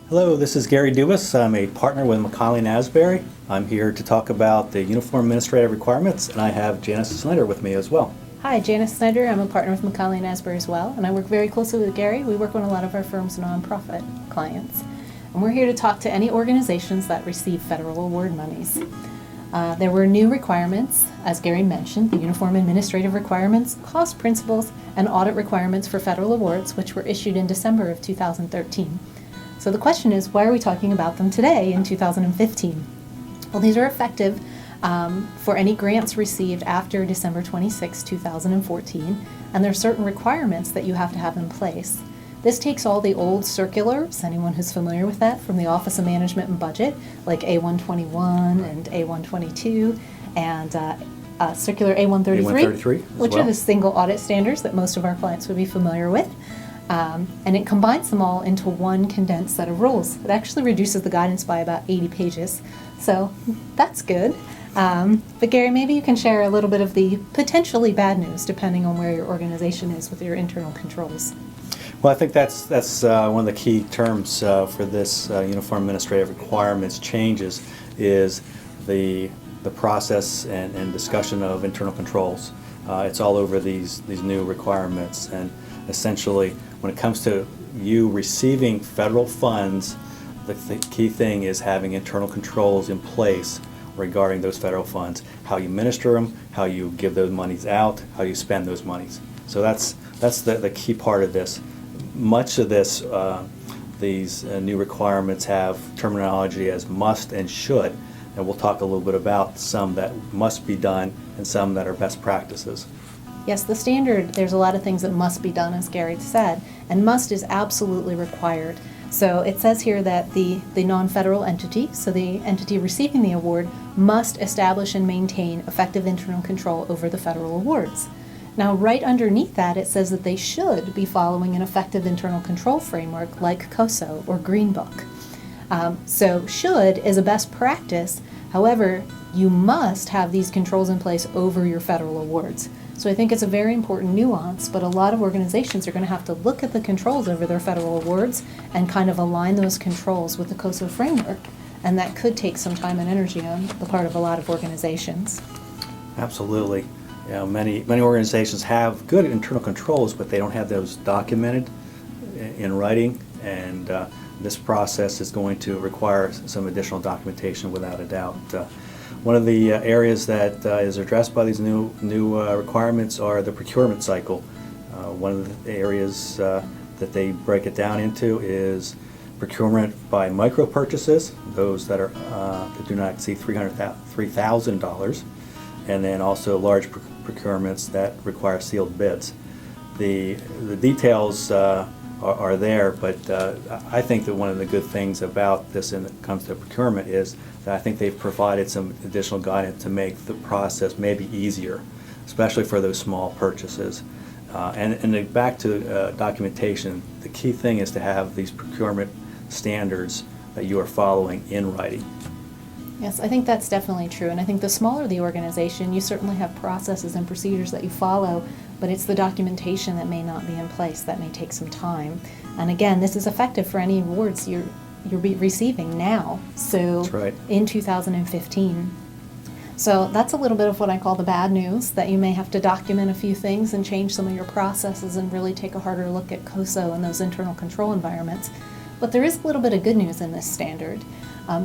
Hello, this is Gary Dubas. I'm a partner with McKonly and Asbury. I'm here to talk about the uniform administrative requirements, and I have Janice Snyder with me as well. Hi, Janice Snyder. I'm a partner with McKonly and Asbury as well, and I work very closely with Gary. We work with a lot of our firm's nonprofit clients, and we're here to talk to any organizations that receive federal award monies. There were new requirements, as Gary mentioned, the uniform administrative requirements, cost principles, and audit requirements for federal awards, which were issued in December of 2013. So the question is, why are we talking about them today in 2015? Well, these are effective for any grants received after December 26, 2014, and there are certain requirements that you have to have in place. This takes all the old circulars, anyone who's familiar with that, from the Office of Management and Budget, like A121 and A122, and Circular A133, which are the single audit standards that most of our clients would be familiar with. And it combines them all into one condensed set of rules. It actually reduces the guidance by about 80 pages, so that's good. But Gary, maybe you can share a little bit of the potentially bad news, depending on where your organization is with your internal controls. Well, I think that's one of the key terms for this uniform administrative requirements changes is the process and discussion of internal controls. It's all over these new requirements, and essentially when it comes to you receiving federal funds, the key thing is having internal controls in place regarding those federal funds, how you administer them, how you give those monies out, how you spend those monies. So that's the key part of this. Much of this, these new requirements have terminology as must and should, and we'll talk a little bit about some that must be done and some that are best practices. Yes, the standard, there's a lot of things that must be done, as Gary said, and must is absolutely required. So it says here that the non-federal entity, so the entity receiving the award, must establish and maintain effective internal control over the federal awards. Now, right underneath that, it says that they should be following an effective internal control framework like COSO or Green Book. So should is a best practice. However, you must have these controls in place over your federal awards. So I think it's a very important nuance, but a lot of organizations are going to have to look at the controls over their federal awards and kind of align those controls with the COSO framework. And that could take some time and energy on the part of a lot of organizations. Absolutely. You know, many organizations have good internal controls, but they don't have those documented in writing, and this process is going to require some additional documentation without a doubt. One of the areas that is addressed by these new requirements are the procurement cycle. One of the areas that they break it down into is procurement by micro purchases, those that are that do not exceed $3,000, and then also large procurements that require sealed bids. The details are there, but I think that one of the good things about this when it comes to procurement is that I think they've provided some additional guidance to make the process maybe easier, especially for those small purchases. And back to documentation, the key thing is to have these procurement standards that you are following in writing. Yes, I think that's definitely true, and I think the smaller the organization, you certainly have processes and procedures that you follow, but it's the documentation that may not be in place that may take some time. And again, this is effective for any awards you're receiving now, so That's right. In 2015. So that's a little bit of what I call the bad news, that you may have to document a few things and change some of your processes and really take a harder look at COSO and those internal control environments. But there is a little bit of good news in this standard.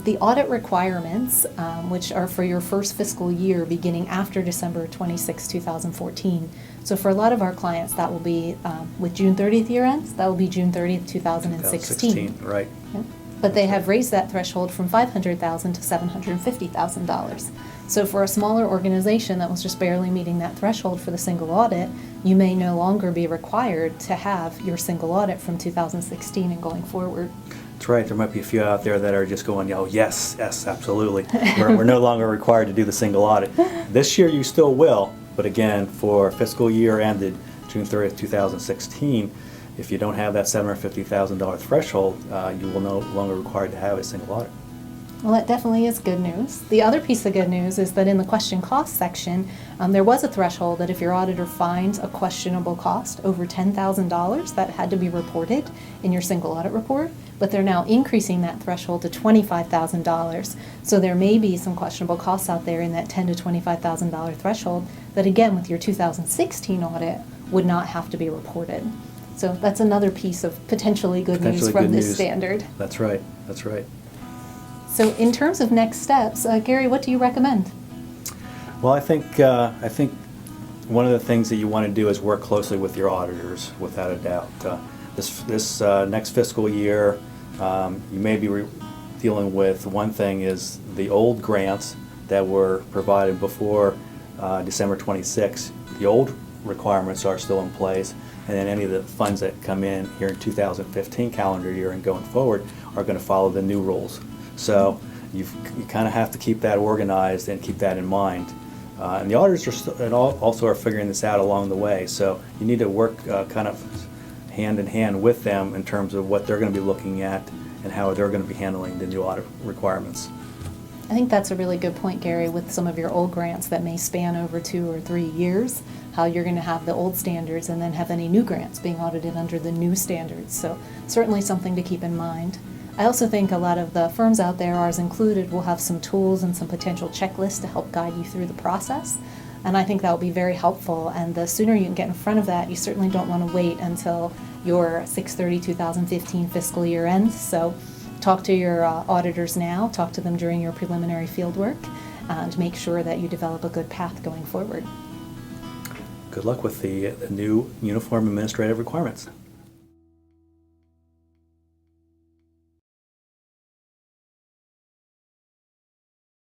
The audit requirements, which are for your first fiscal year beginning after December 26, 2014. So for a lot of our clients, that will be with June 30th year ends, that will be June 30th, 2016. Right. Yep. But they have raised that threshold from $500,000 to $750,000. So for a smaller organization that was just barely meeting that threshold for the single audit, you may no longer be required to have your single audit from 2016 and going forward. That's right. There might be a few out there that are just going, oh, yes, absolutely. We're no longer required to do the single audit. This year you still will, but again, for fiscal year ended June 30th, 2016, if you don't have that $750,000 threshold, you will no longer required to have a single audit. Well, that definitely is good news. The other piece of good news is that in the question cost section, there was a threshold that if your auditor finds a questionable cost over $10,000, that had to be reported in your single audit report, but they're now increasing that threshold to $25,000. So there may be some questionable costs out there in that $10,000 to $25,000 threshold that, again, with your 2016 audit, would not have to be reported. So that's another piece of potentially good news Potentially from good this news. standard. That's right, that's right. So in terms of next steps, Gary, what do you recommend? Well, I think one of the things that you want to do is work closely with your auditors, without a doubt. This next fiscal year, you may be dealing with one thing is the old grants that were provided before December 26. The old requirements are still in place, and then any of the funds that come in here in 2015 calendar year and going forward are going to follow the new rules. So you kind of have to keep that organized and keep that in mind. And the auditors also are figuring this out along the way. So you need to work kind of hand in hand with them in terms of what they're going to be looking at and how they're going to be handling the new audit requirements. I think that's a really good point, Gary, with some of your old grants that may span over 2 or 3 years, how you're going to have the old standards and then have any new grants being audited under the new standards. So certainly something to keep in mind. I also think a lot of the firms out there, ours included, will have some tools and some potential checklists to help guide you through the process. And I think that will be very helpful. And the sooner you can get in front of that, you certainly don't want to wait until your 6/30/2015 fiscal year ends. So talk to your auditors now, talk to them during your preliminary field work, and make sure that you develop a good path going forward. Good luck with the new uniform administrative requirements.